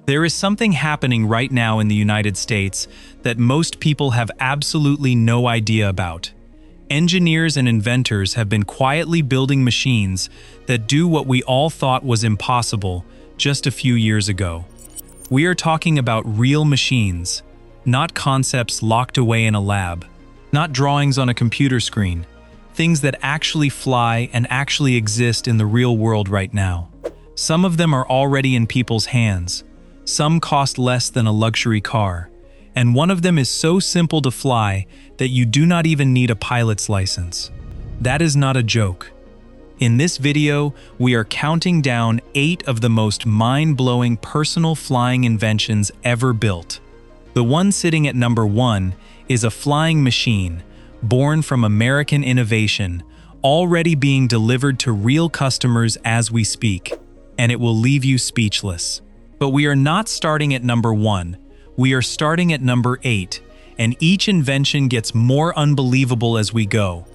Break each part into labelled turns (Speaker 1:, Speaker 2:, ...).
Speaker 1: There is something happening right now in the United States that most people have absolutely no idea about. Engineers and inventors have been quietly building machines that do what we all thought was impossible just a few years ago. We are talking about real machines, not concepts locked away in a lab, not drawings on a computer screen, things that actually fly and actually exist in the real world right now. Some of them are already in people's hands. Some cost less than a luxury car, and one of them is so simple to fly that you do not even need a pilot's license. That is not a joke. In this video, we are counting down 8 of the most mind-blowing personal flying inventions ever built. The one sitting at number 1 is a flying machine, born from American innovation, already being delivered to real customers as we speak, and it will leave you speechless. But we are not starting at number 1, we are starting at number 8, and each invention gets more unbelievable as we go.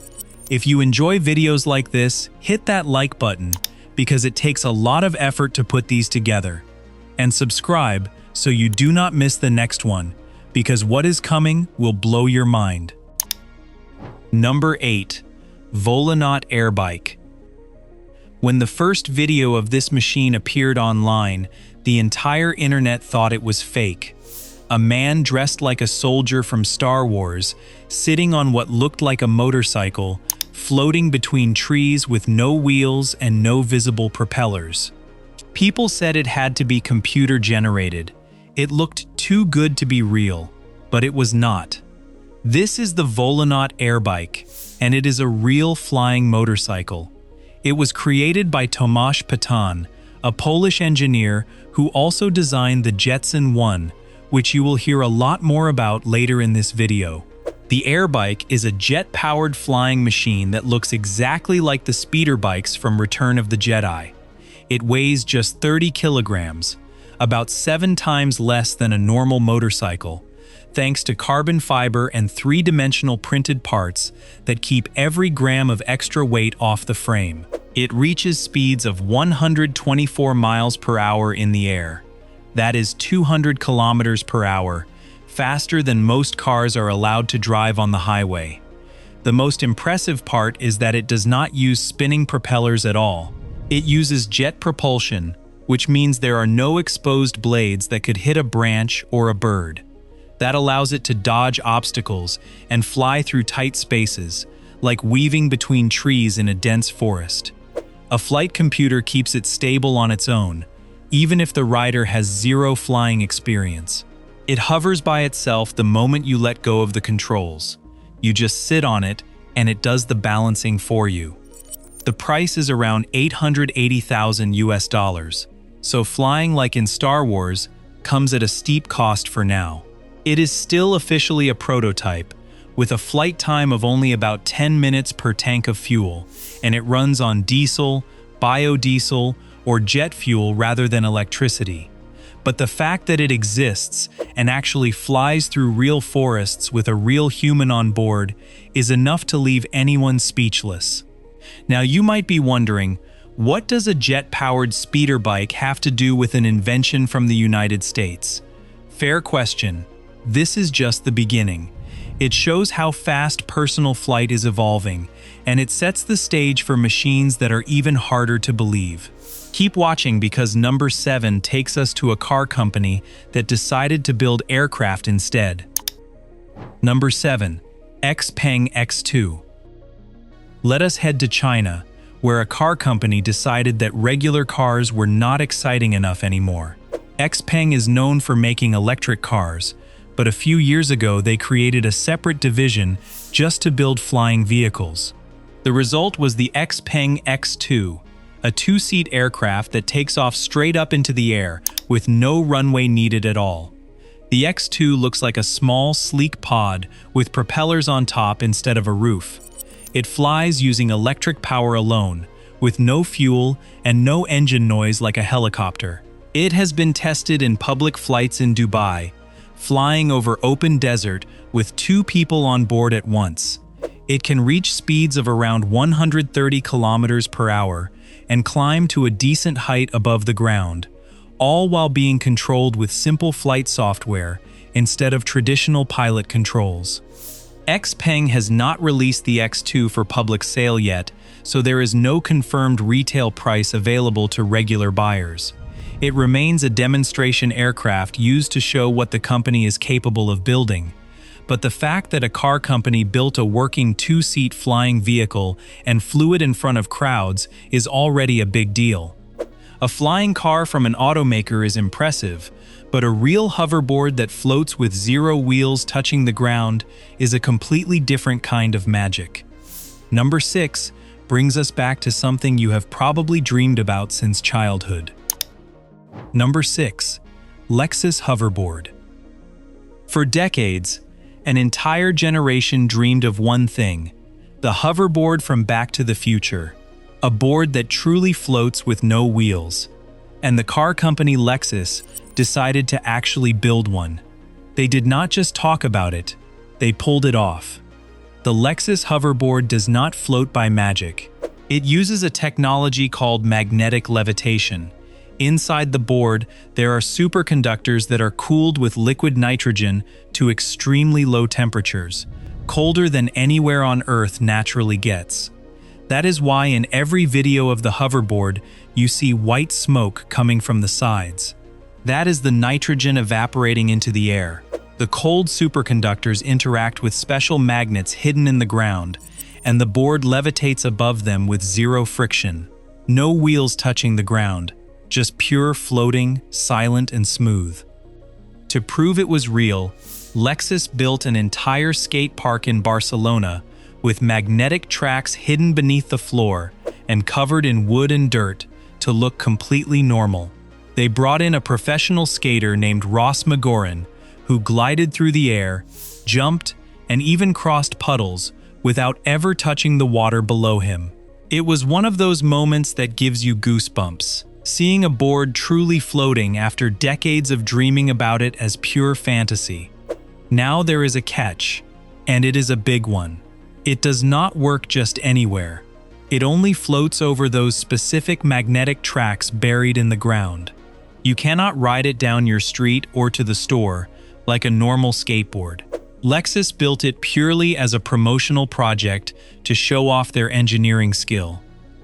Speaker 1: If you enjoy videos like this, hit that like button, because it takes a lot of effort to put these together. And subscribe so you do not miss the next one, because what is coming will blow your mind. Number 8. Volonaut airbike. When the first video of this machine appeared online, the entire internet thought it was fake. A man dressed like a soldier from Star Wars, sitting on what looked like a motorcycle, floating between trees with no wheels and no visible propellers. People said it had to be computer generated. It looked too good to be real, but it was not. This is the Volonaut airbike, and it is a real flying motorcycle. It was created by Tomasz Patan, a Polish engineer who also designed the Jetson 1, which you will hear a lot more about later in this video. The airbike is a jet-powered flying machine that looks exactly like the speeder bikes from Return of the Jedi. It weighs just 30 kilograms, about 7 times less than a normal motorcycle, thanks to carbon fiber and 3-dimensional printed parts that keep every gram of extra weight off the frame. It reaches speeds of 124 miles per hour in the air. That is 200 kilometers per hour, faster than most cars are allowed to drive on the highway. The most impressive part is that it does not use spinning propellers at all. It uses jet propulsion, which means there are no exposed blades that could hit a branch or a bird. That allows it to dodge obstacles and fly through tight spaces, like weaving between trees in a dense forest. A flight computer keeps it stable on its own, even if the rider has zero flying experience. It hovers by itself the moment you let go of the controls. You just sit on it, and it does the balancing for you. The price is around $880,000 US, so flying like in Star Wars comes at a steep cost for now. It is still officially a prototype, with a flight time of only about 10 minutes per tank of fuel, and it runs on diesel, biodiesel, or jet fuel rather than electricity. But the fact that it exists and actually flies through real forests with a real human on board is enough to leave anyone speechless. Now you might be wondering, what does a jet-powered speeder bike have to do with an invention from the United States? Fair question. This is just the beginning. It shows how fast personal flight is evolving, and it sets the stage for machines that are even harder to believe. Keep watching because number 7 takes us to a car company that decided to build aircraft instead. Number 7. Xpeng X2. Let us head to China, where a car company decided that regular cars were not exciting enough anymore. Xpeng is known for making electric cars, but a few years ago they created a separate division just to build flying vehicles. The result was the Xpeng X2, a 2-seat aircraft that takes off straight up into the air with no runway needed at all. The X2 looks like a small, sleek pod with propellers on top instead of a roof. It flies using electric power alone, with no fuel and no engine noise like a helicopter. It has been tested in public flights in Dubai, flying over open desert with 2 people on board at once. It can reach speeds of around 130 kilometers per hour and climb to a decent height above the ground, all while being controlled with simple flight software instead of traditional pilot controls. Xpeng has not released the X2 for public sale yet, so there is no confirmed retail price available to regular buyers. It remains a demonstration aircraft used to show what the company is capable of building. But the fact that a car company built a working two-seat flying vehicle and flew it in front of crowds is already a big deal. A flying car from an automaker is impressive, but a real hoverboard that floats with zero wheels touching the ground is a completely different kind of magic. Number 6 brings us back to something you have probably dreamed about since childhood. Number 6. Lexus hoverboard. For decades, an entire generation dreamed of one thing: the hoverboard from Back to the Future, a board that truly floats with no wheels. And the car company Lexus decided to actually build one. They did not just talk about it, they pulled it off. The Lexus hoverboard does not float by magic. It uses a technology called magnetic levitation. Inside the board, there are superconductors that are cooled with liquid nitrogen to extremely low temperatures, colder than anywhere on Earth naturally gets. That is why in every video of the hoverboard, you see white smoke coming from the sides. That is the nitrogen evaporating into the air. The cold superconductors interact with special magnets hidden in the ground, and the board levitates above them with zero friction. No wheels touching the ground, just pure floating, silent and smooth. To prove it was real, Lexus built an entire skate park in Barcelona with magnetic tracks hidden beneath the floor and covered in wood and dirt to look completely normal. They brought in a professional skater named Ross McGoran, who glided through the air, jumped, and even crossed puddles without ever touching the water below him. It was one of those moments that gives you goosebumps, seeing a board truly floating after decades of dreaming about it as pure fantasy. Now there is a catch, and it is a big one. It does not work just anywhere. It only floats over those specific magnetic tracks buried in the ground. You cannot ride it down your street or to the store like a normal skateboard. Lexus built it purely as a promotional project to show off their engineering skill,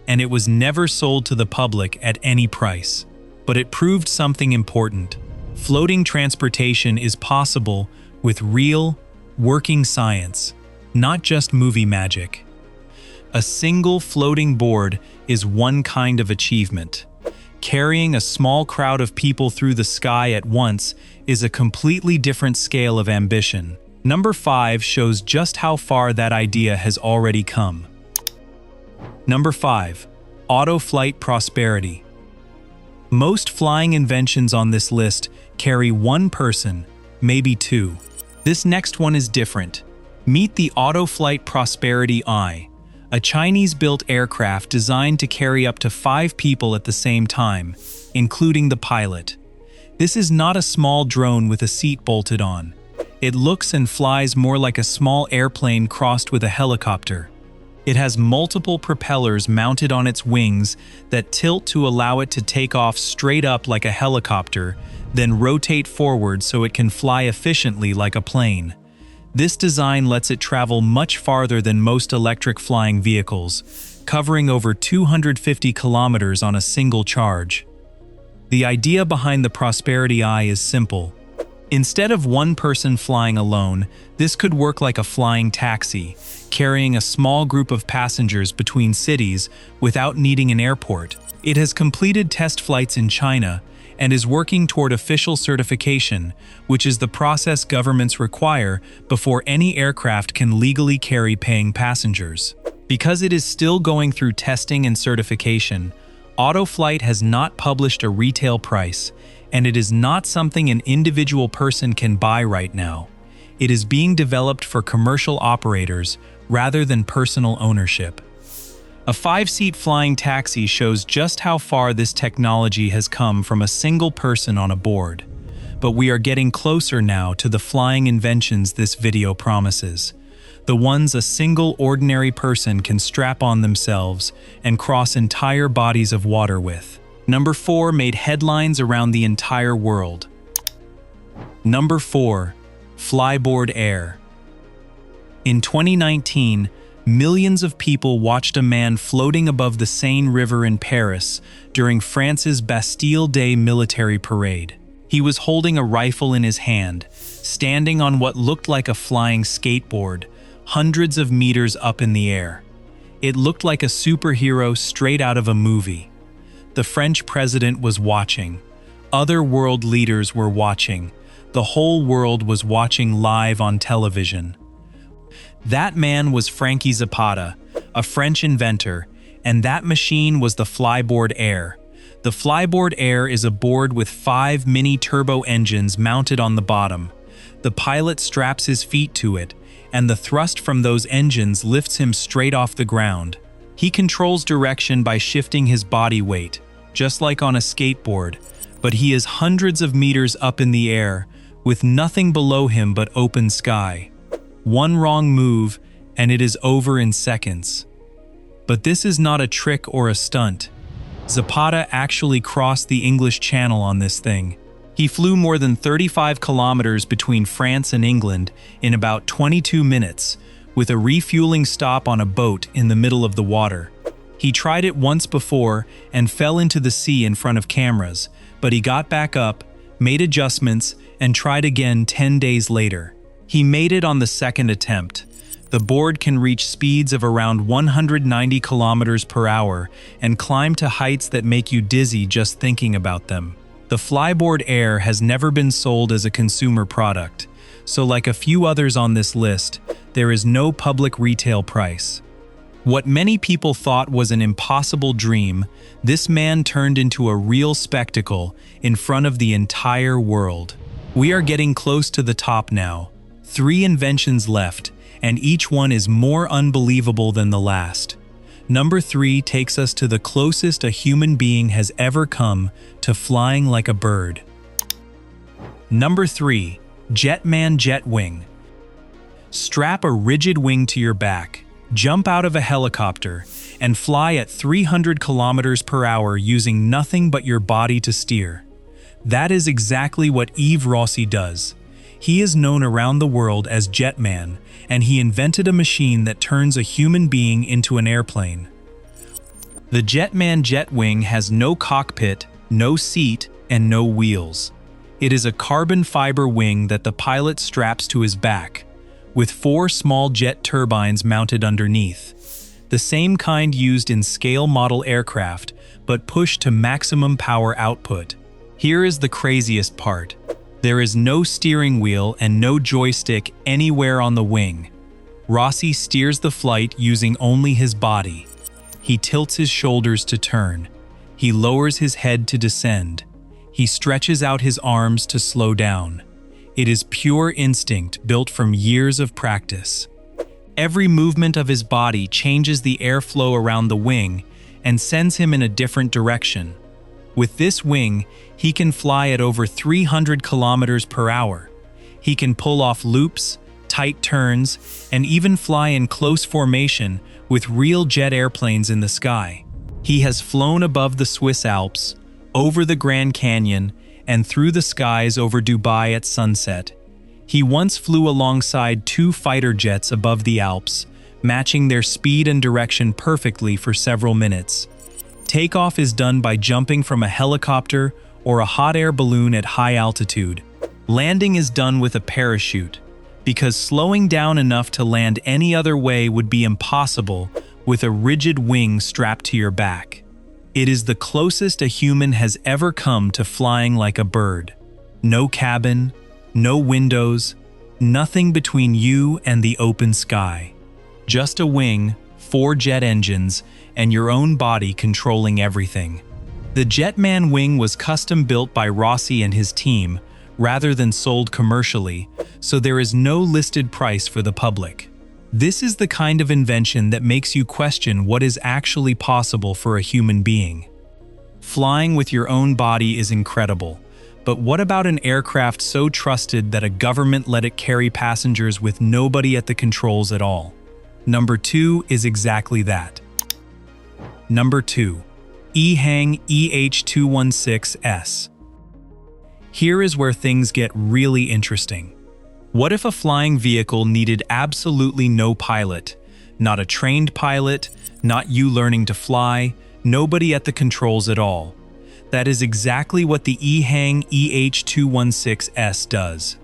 Speaker 1: and it was never sold to the public at any price. But it proved something important. Floating transportation is possible with real, working science, not just movie magic. A single floating board is one kind of achievement. Carrying a small crowd of people through the sky at once is a completely different scale of ambition. Number 5 shows just how far that idea has already come. Number 5. Autoflight Prosperity. Most flying inventions on this list carry one person, maybe two. This next one is different. Meet the Autoflight Prosperity I, a Chinese-built aircraft designed to carry up to 5 people at the same time, including the pilot. This is not a small drone with a seat bolted on. It looks and flies more like a small airplane crossed with a helicopter. It has multiple propellers mounted on its wings that tilt to allow it to take off straight up like a helicopter, then rotate forward so it can fly efficiently like a plane. This design lets it travel much farther than most electric flying vehicles, covering over 250 kilometers on a single charge. The idea behind the Prosperity I is simple. Instead of one person flying alone, this could work like a flying taxi, carrying a small group of passengers between cities without needing an airport. It has completed test flights in China and is working toward official certification, which is the process governments require before any aircraft can legally carry paying passengers. Because it is still going through testing and certification, Autoflight has not published a retail price, and it is not something an individual person can buy right now. It is being developed for commercial operators rather than personal ownership. A 5-seat flying taxi shows just how far this technology has come from a single person on a board. But we are getting closer now to the flying inventions this video promises. The ones a single ordinary person can strap on themselves and cross entire bodies of water with. Number 4 made headlines around the entire world. Number 4. Flyboard Air. In 2019, millions of people watched a man floating above the Seine River in Paris during France's Bastille Day military parade. He was holding a rifle in his hand, standing on what looked like a flying skateboard, hundreds of meters up in the air. It looked like a superhero straight out of a movie. The French president was watching. Other world leaders were watching. The whole world was watching live on television. That man was Frankie Zapata, a French inventor, and that machine was the Flyboard Air. The Flyboard Air is a board with 5 mini-turbo engines mounted on the bottom. The pilot straps his feet to it, and the thrust from those engines lifts him straight off the ground. He controls direction by shifting his body weight, just like on a skateboard, but he is hundreds of meters up in the air, with nothing below him but open sky. One wrong move, and it is over in seconds. But this is not a trick or a stunt. Zapata actually crossed the English Channel on this thing. He flew more than 35 kilometers between France and England in about 22 minutes, with a refueling stop on a boat in the middle of the water. He tried it once before and fell into the sea in front of cameras, but he got back up, made adjustments, and tried again 10 days later. He made it on the second attempt. The board can reach speeds of around 190 kilometers per hour and climb to heights that make you dizzy just thinking about them. The Flyboard Air has never been sold as a consumer product, so like a few others on this list, there is no public retail price. What many people thought was an impossible dream, this man turned into a real spectacle in front of the entire world. We are getting close to the top now. 3 inventions left, and each one is more unbelievable than the last. Number 3 takes us to the closest a human being has ever come to flying like a bird. Number 3. Jetman Jet Wing. Strap a rigid wing to your back, jump out of a helicopter, and fly at 300 kilometers per hour using nothing but your body to steer. That is exactly what Yves Rossi does. He is known around the world as Jetman, and he invented a machine that turns a human being into an airplane. The Jetman jet wing has no cockpit, no seat, and no wheels. It is a carbon fiber wing that the pilot straps to his back, with 4 small jet turbines mounted underneath. The same kind used in scale model aircraft, but pushed to maximum power output. Here is the craziest part. There is no steering wheel and no joystick anywhere on the wing. Rossi steers the flight using only his body. He tilts his shoulders to turn. He lowers his head to descend. He stretches out his arms to slow down. It is pure instinct built from years of practice. Every movement of his body changes the airflow around the wing and sends him in a different direction. With this wing, he can fly at over 300 kilometers per hour. He can pull off loops, tight turns, and even fly in close formation with real jet airplanes in the sky. He has flown above the Swiss Alps, over the Grand Canyon, and through the skies over Dubai at sunset. He once flew alongside 2 fighter jets above the Alps, matching their speed and direction perfectly for several minutes. Takeoff is done by jumping from a helicopter or a hot air balloon at high altitude. Landing is done with a parachute, because slowing down enough to land any other way would be impossible with a rigid wing strapped to your back. It is the closest a human has ever come to flying like a bird. No cabin, no windows, nothing between you and the open sky. Just a wing, 4 jet engines, and your own body controlling everything. The Jetman wing was custom built by Rossi and his team, rather than sold commercially, so there is no listed price for the public. This is the kind of invention that makes you question what is actually possible for a human being. Flying with your own body is incredible, but what about an aircraft so trusted that a government let it carry passengers with nobody at the controls at all? Number 2 is exactly that. Number 2. Xpeng EH216S. Here is where things get really interesting. What if a flying vehicle needed absolutely no pilot? Not a trained pilot, not you learning to fly, nobody at the controls at all. That is exactly what the Xpeng EH216S does.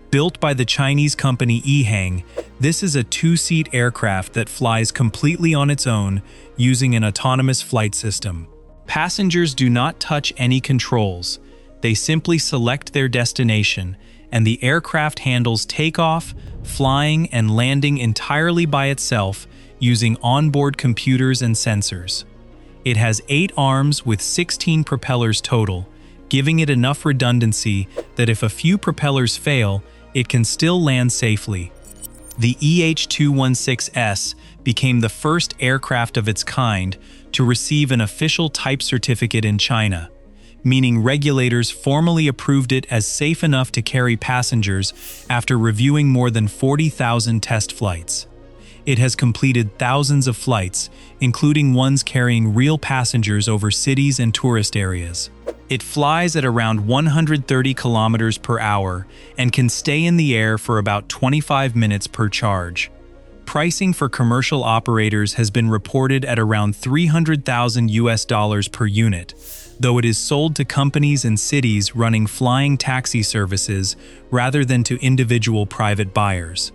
Speaker 1: Built by the Chinese company Xpeng, this is a two-seat aircraft that flies completely on its own using an autonomous flight system. Passengers do not touch any controls. They simply select their destination, and the aircraft handles takeoff, flying, and landing entirely by itself using onboard computers and sensors. It has 8 arms with 16 propellers total, giving it enough redundancy that if a few propellers fail, it can still land safely. The EH216S became the first aircraft of its kind to receive an official type certificate in China, meaning regulators formally approved it as safe enough to carry passengers after reviewing more than 40,000 test flights. It has completed thousands of flights, including ones carrying real passengers over cities and tourist areas. It flies at around 130 kilometers per hour and can stay in the air for about 25 minutes per charge. Pricing for commercial operators has been reported at around $300,000 per unit, though it is sold to companies and cities running flying taxi services rather than to individual private buyers.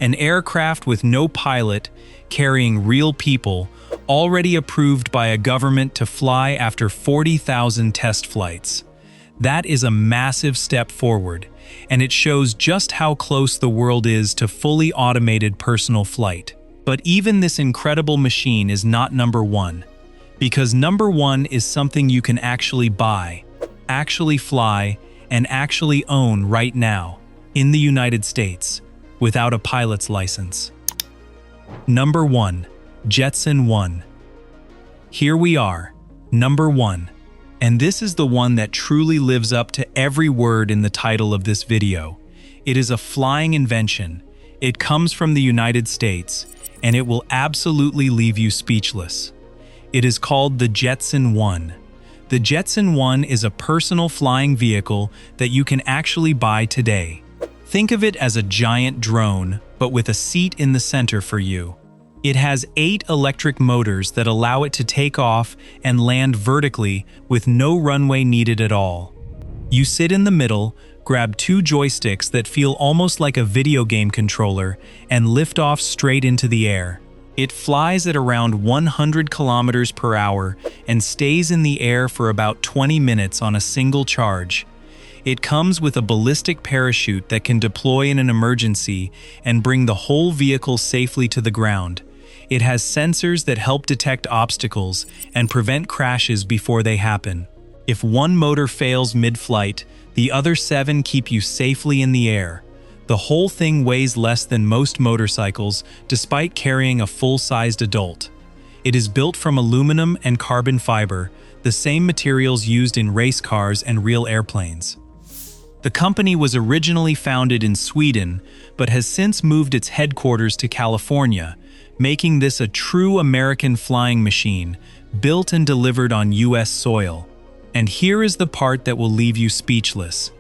Speaker 1: An aircraft with no pilot, carrying real people, already approved by a government to fly after 40,000 test flights. That is a massive step forward, and it shows just how close the world is to fully automated personal flight. But even this incredible machine is not number one, because number one is something you can actually buy, actually fly, and actually own right now, in the United States, without a pilot's license. Number 1. Jetson 1. Here we are, number 1. And this is the one that truly lives up to every word in the title of this video. It is a flying invention. It comes from the United States, and it will absolutely leave you speechless. It is called the Jetson 1. The Jetson 1 is a personal flying vehicle that you can actually buy today. Think of it as a giant drone, but with a seat in the center for you. It has 8 electric motors that allow it to take off and land vertically with no runway needed at all. You sit in the middle, grab 2 joysticks that feel almost like a video game controller, and lift off straight into the air. It flies at around 100 kilometers per hour and stays in the air for about 20 minutes on a single charge. It comes with a ballistic parachute that can deploy in an emergency and bring the whole vehicle safely to the ground. It has sensors that help detect obstacles and prevent crashes before they happen. If one motor fails mid-flight, the other 7 keep you safely in the air. The whole thing weighs less than most motorcycles, despite carrying a full-sized adult. It is built from aluminum and carbon fiber, the same materials used in race cars and real airplanes. The company was originally founded in Sweden, but has since moved its headquarters to California, making this a true American flying machine, built and delivered on US soil. And here is the part that will leave you speechless.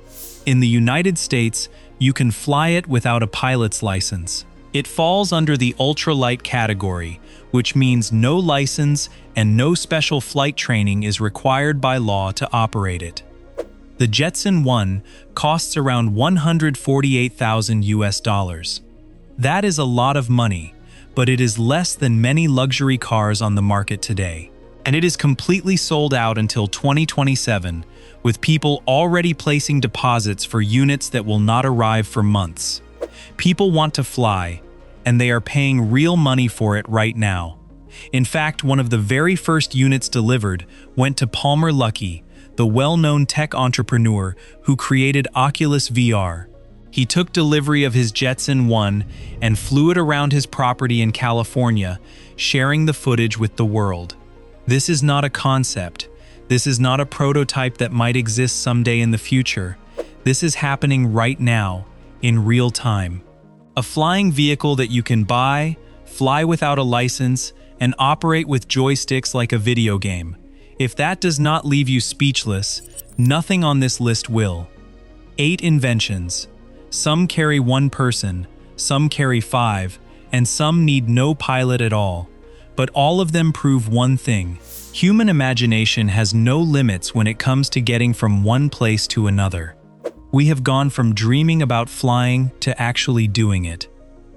Speaker 1: In the United States, you can fly it without a pilot's license. It falls under the ultralight category, which means no license and no special flight training is required by law to operate it. The Jetson 1 costs around $148,000. That is a lot of money, but it is less than many luxury cars on the market today. And it is completely sold out until 2027, with people already placing deposits for units that will not arrive for months. People want to fly, and they are paying real money for it right now. In fact, one of the very first units delivered went to Palmer Luckey, the well-known tech entrepreneur who created Oculus VR. He took delivery of his Jetson 1 and flew it around his property in California, sharing the footage with the world. This is not a concept. This is not a prototype that might exist someday in the future. This is happening right now, in real time. A flying vehicle that you can buy, fly without a license, and operate with joysticks like a video game. If that does not leave you speechless, nothing on this list will. 8 inventions. Some carry 1 person, some carry 5, and some need no pilot at all. But all of them prove one thing: human imagination has no limits when it comes to getting from one place to another. We have gone from dreaming about flying to actually doing it.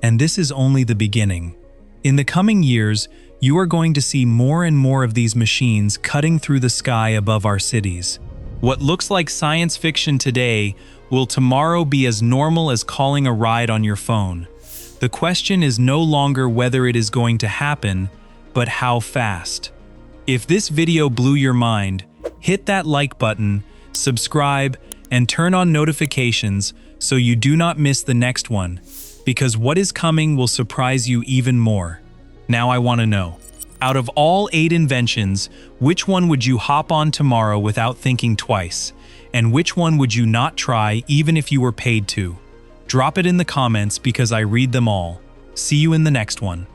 Speaker 1: And this is only the beginning. In the coming years, you are going to see more and more of these machines cutting through the sky above our cities. What looks like science fiction today will tomorrow be as normal as calling a ride on your phone. The question is no longer whether it is going to happen, but how fast. If this video blew your mind, hit that like button, subscribe, and turn on notifications so you do not miss the next one, because what is coming will surprise you even more. Now I want to know, out of all 8 inventions, which one would you hop on tomorrow without thinking twice? And which one would you not try even if you were paid to? Drop it in the comments because I read them all. See you in the next one.